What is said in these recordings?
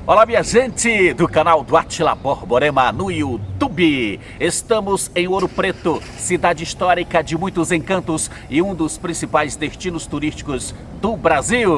Olá, minha gente do canal do Átila Borborema no YouTube. Estamos em Ouro Preto, cidade histórica de muitos encantos e um dos principais destinos turísticos do Brasil.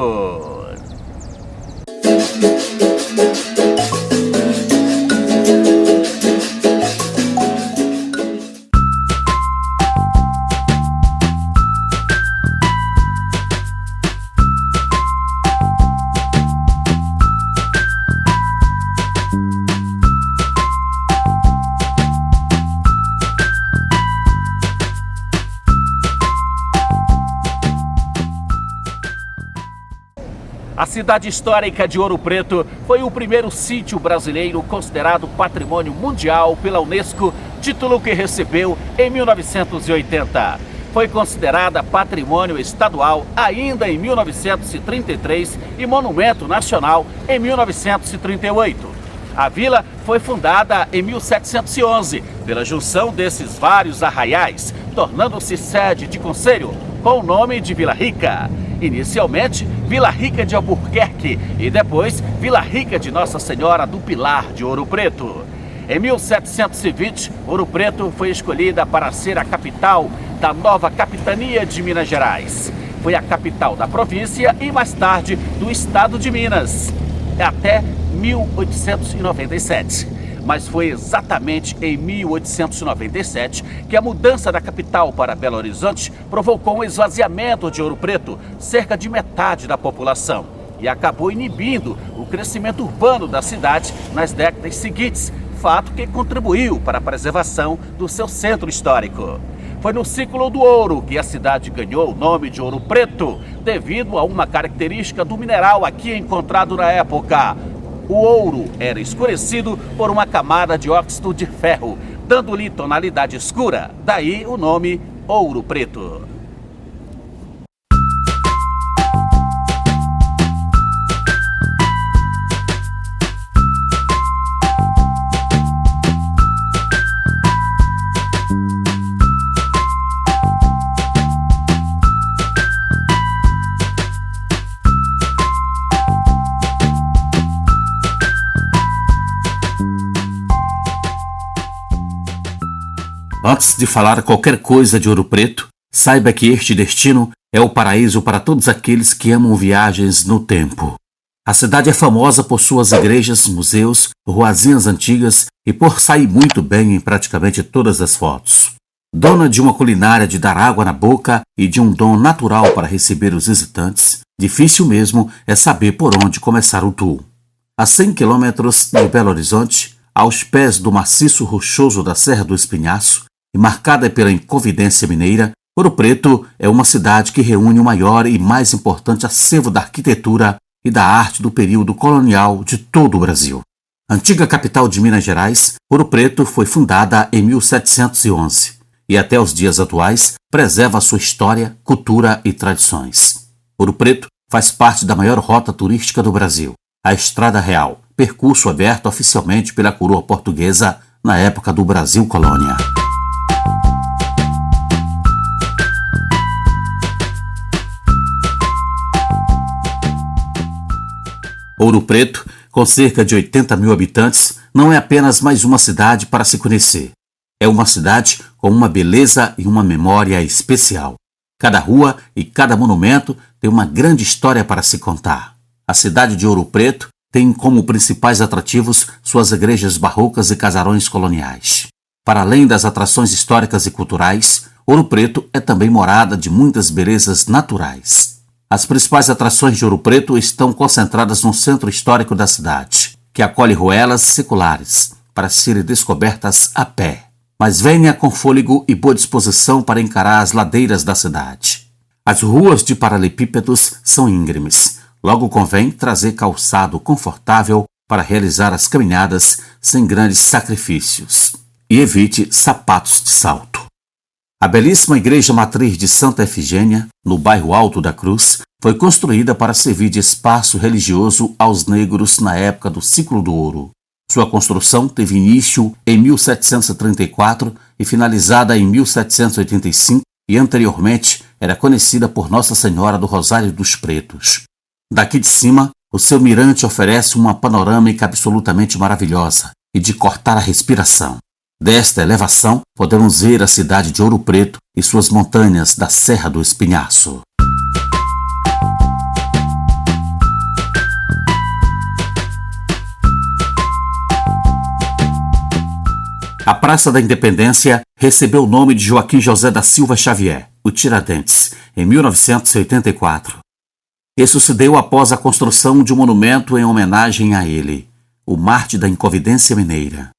A cidade histórica de Ouro Preto foi o primeiro sítio brasileiro considerado Patrimônio Mundial pela Unesco, título que recebeu em 1980. Foi considerada Patrimônio Estadual ainda em 1933 e Monumento Nacional em 1938. A vila foi fundada em 1711 pela junção desses vários arraiais, tornando-se sede de concelho com o nome de Vila Rica. Inicialmente, Vila Rica de Albuquerque e depois Vila Rica de Nossa Senhora do Pilar de Ouro Preto. Em 1720, Ouro Preto foi escolhida para ser a capital da nova capitania de Minas Gerais. Foi a capital da província e mais tarde do estado de Minas, até 1897. Mas foi exatamente em 1897 que a mudança da capital para Belo Horizonte provocou um esvaziamento de Ouro Preto, cerca de metade da população, e acabou inibindo o crescimento urbano da cidade nas décadas seguintes, fato que contribuiu para a preservação do seu centro histórico. Foi no ciclo do ouro que a cidade ganhou o nome de Ouro Preto, devido a uma característica do mineral aqui encontrado na época. O ouro era escurecido por uma camada de óxido de ferro, dando-lhe tonalidade escura, daí o nome Ouro Preto. Antes de falar qualquer coisa de Ouro Preto, saiba que este destino é o paraíso para todos aqueles que amam viagens no tempo. A cidade é famosa por suas igrejas, museus, ruazinhas antigas e por sair muito bem em praticamente todas as fotos. Dona de uma culinária de dar água na boca e de um dom natural para receber os visitantes, difícil mesmo é saber por onde começar o tour. A 100 quilômetros de Belo Horizonte, aos pés do maciço rochoso da Serra do Espinhaço, e marcada pela Inconfidência Mineira, Ouro Preto é uma cidade que reúne o maior e mais importante acervo da arquitetura e da arte do período colonial de todo o Brasil. Antiga capital de Minas Gerais, Ouro Preto foi fundada em 1711 e até os dias atuais preserva sua história, cultura e tradições. Ouro Preto faz parte da maior rota turística do Brasil, a Estrada Real, percurso aberto oficialmente pela coroa portuguesa na época do Brasil Colônia. Ouro Preto, com cerca de 80 mil habitantes, não é apenas mais uma cidade para se conhecer. É uma cidade com uma beleza e uma memória especial. Cada rua e cada monumento tem uma grande história para se contar. A cidade de Ouro Preto tem como principais atrativos suas igrejas barrocas e casarões coloniais. Para além das atrações históricas e culturais, Ouro Preto é também morada de muitas belezas naturais. As principais atrações de Ouro Preto estão concentradas no centro histórico da cidade, que acolhe ruelas seculares para serem descobertas a pé, mas venha com fôlego e boa disposição para encarar as ladeiras da cidade. As ruas de paralelepípedos são íngremes, logo convém trazer calçado confortável para realizar as caminhadas sem grandes sacrifícios e evite sapatos de salto. A belíssima Igreja Matriz de Santa Efigênia, no bairro Alto da Cruz, foi construída para servir de espaço religioso aos negros na época do Ciclo do Ouro. Sua construção teve início em 1734 e finalizada em 1785 e anteriormente era conhecida por Nossa Senhora do Rosário dos Pretos. Daqui de cima, O seu mirante oferece uma panorâmica absolutamente maravilhosa e de cortar a respiração. Desta elevação, podemos ver a cidade de Ouro Preto e suas montanhas da Serra do Espinhaço. A Praça da Independência recebeu o nome de Joaquim José da Silva Xavier, o Tiradentes, em 1984. Isso se deu após a construção de um monumento em homenagem a ele, o Mártir da Inconfidência Mineira.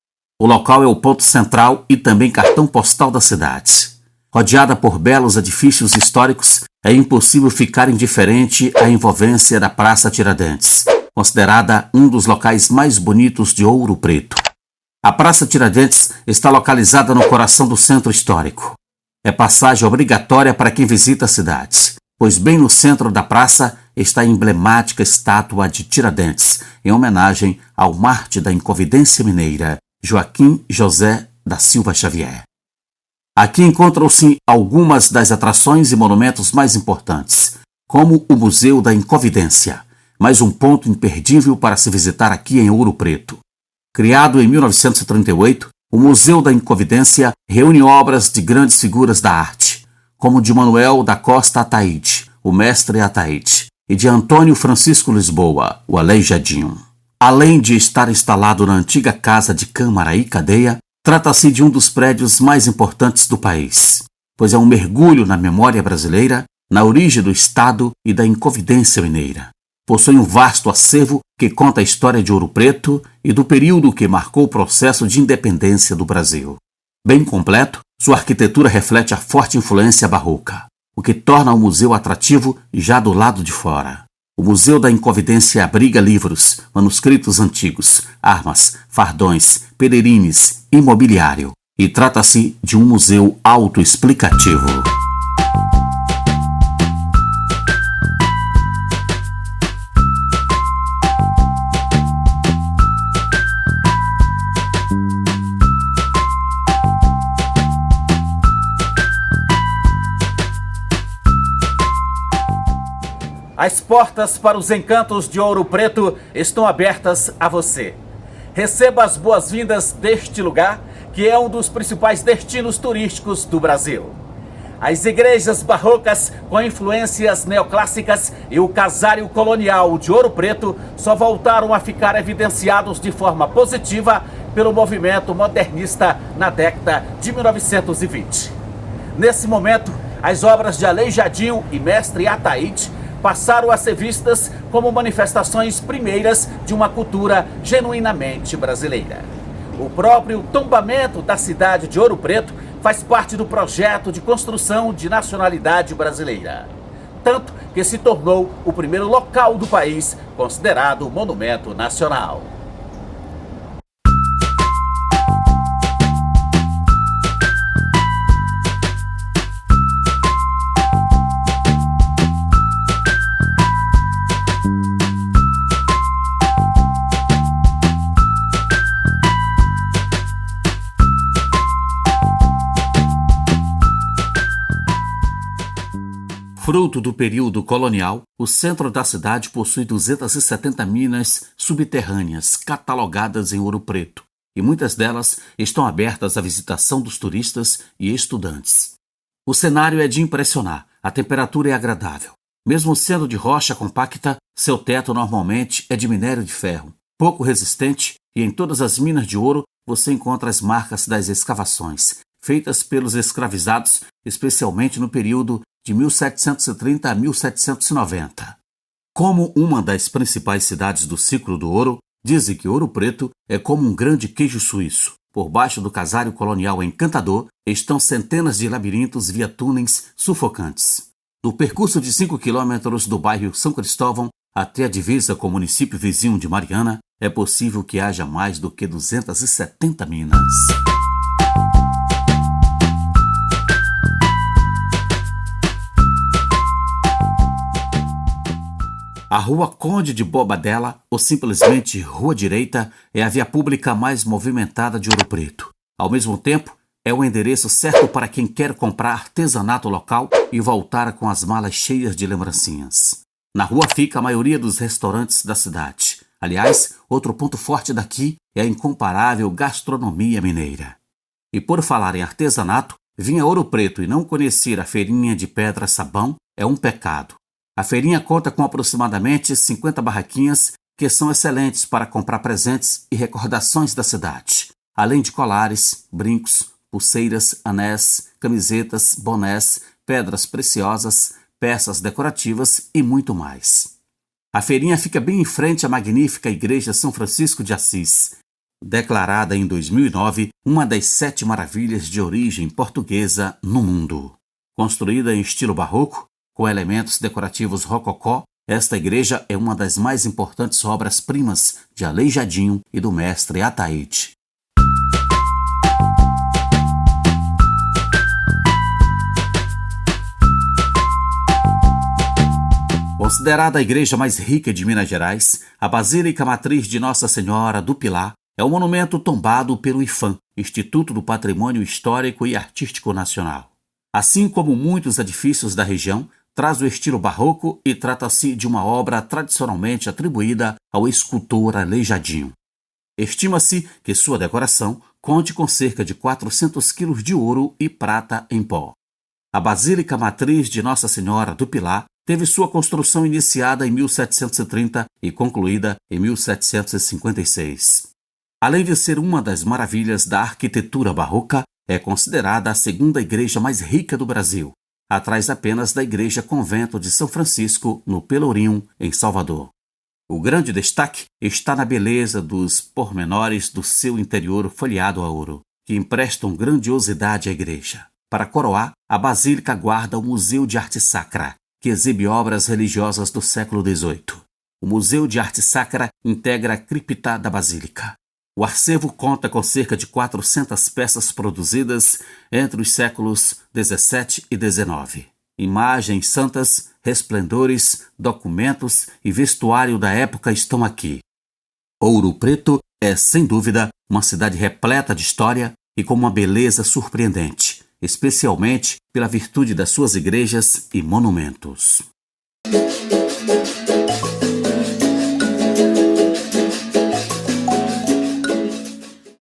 O local é o ponto central e também cartão postal da cidade. Rodeada por belos edifícios históricos, é impossível ficar indiferente à envolvência da Praça Tiradentes, considerada um dos locais mais bonitos de Ouro Preto. A Praça Tiradentes está localizada no coração do centro histórico. É passagem obrigatória para quem visita a cidade, pois bem no centro da praça está a emblemática estátua de Tiradentes, em homenagem ao Mártir da Inconfidência Mineira, Joaquim José da Silva Xavier. Aqui encontram-se algumas das atrações e monumentos mais importantes, como o Museu da Inconfidência, mais um ponto imperdível para se visitar aqui em Ouro Preto. Criado em 1938, o Museu da Inconfidência reúne obras de grandes figuras da arte, como de Manuel da Costa Ataíde, o mestre Ataíde, e de Antônio Francisco Lisboa, o Aleijadinho. Além de estar instalado na antiga Casa de Câmara e Cadeia, trata-se de um dos prédios mais importantes do país, pois é um mergulho na memória brasileira, na origem do Estado e da Inconfidência Mineira. Possui um vasto acervo que conta a história de Ouro Preto e do período que marcou o processo de independência do Brasil. Bem completo, sua arquitetura reflete a forte influência barroca, o que torna o museu atrativo já do lado de fora. O Museu da Inconfidência abriga livros, manuscritos antigos, armas, fardões, pelerines, imobiliário, e trata-se de um museu autoexplicativo. As portas para os encantos de Ouro Preto estão abertas a você. Receba as boas-vindas deste lugar, que é um dos principais destinos turísticos do Brasil. As igrejas barrocas com influências neoclássicas e o casário colonial de Ouro Preto só voltaram a ficar evidenciados de forma positiva pelo movimento modernista na década de 1920. Nesse momento, as obras de Aleijadinho e mestre Ataíde passaram a ser vistas como manifestações primeiras de uma cultura genuinamente brasileira. O próprio tombamento da cidade de Ouro Preto faz parte do projeto de construção de nacionalidade brasileira, tanto que se tornou o primeiro local do país considerado monumento nacional. Fruto do período colonial, o centro da cidade possui 270 minas subterrâneas catalogadas em Ouro Preto, e muitas delas estão abertas à visitação dos turistas e estudantes. O cenário é de impressionar, a temperatura é agradável. Mesmo sendo de rocha compacta, seu teto normalmente é de minério de ferro, pouco resistente, e em todas as minas de ouro você encontra as marcas das escavações, feitas pelos escravizados, especialmente no período de 1730 a 1790. Como uma das principais cidades do ciclo do ouro, dizem que Ouro Preto é como um grande queijo suíço. Por baixo do casário colonial encantador estão centenas de labirintos via túneis sufocantes. No percurso de 5 quilômetros do bairro São Cristóvão até a divisa com o município vizinho de Mariana, é possível que haja mais do que 270 minas. A Rua Conde de Bobadela, ou simplesmente Rua Direita, é a via pública mais movimentada de Ouro Preto. Ao mesmo tempo, é o endereço certo para quem quer comprar artesanato local e voltar com as malas cheias de lembrancinhas. Na rua fica a maioria dos restaurantes da cidade. Aliás, outro ponto forte daqui é a incomparável gastronomia mineira. E por falar em artesanato, vir a Ouro Preto e não conhecer a feirinha de pedra-sabão é um pecado. A feirinha conta com aproximadamente 50 barraquinhas que são excelentes para comprar presentes e recordações da cidade, além de colares, brincos, pulseiras, anéis, camisetas, bonés, pedras preciosas, peças decorativas e muito mais. A feirinha fica bem em frente à magnífica Igreja São Francisco de Assis, declarada em 2009 uma das 7 maravilhas de origem portuguesa no mundo. Construída em estilo barroco, com elementos decorativos rococó, esta igreja é uma das mais importantes obras-primas de Aleijadinho e do mestre Ataíde. Considerada a igreja mais rica de Minas Gerais, a Basílica Matriz de Nossa Senhora do Pilar é um monumento tombado pelo IPHAN, Instituto do Patrimônio Histórico e Artístico Nacional. Assim como muitos edifícios da região, traz o estilo barroco e trata-se de uma obra tradicionalmente atribuída ao escultor Aleijadinho. Estima-se que sua decoração conte com cerca de 400 quilos de ouro e prata em pó. A Basílica Matriz de Nossa Senhora do Pilar teve sua construção iniciada em 1730 e concluída em 1756. Além de ser uma das maravilhas da arquitetura barroca, é considerada a segunda igreja mais rica do Brasil, atrás apenas da Igreja Convento de São Francisco, no Pelourinho, em Salvador. O grande destaque está na beleza dos pormenores do seu interior folheado a ouro, que emprestam grandiosidade à igreja. Para coroar, a Basílica guarda o Museu de Arte Sacra, que exibe obras religiosas do século XVIII. O Museu de Arte Sacra integra a cripta da Basílica. O acervo conta com cerca de 400 peças produzidas entre os séculos XVII e XIX. Imagens santas, resplendores, documentos e vestuário da época estão aqui. Ouro Preto é, sem dúvida, uma cidade repleta de história e com uma beleza surpreendente, especialmente pela virtude das suas igrejas e monumentos.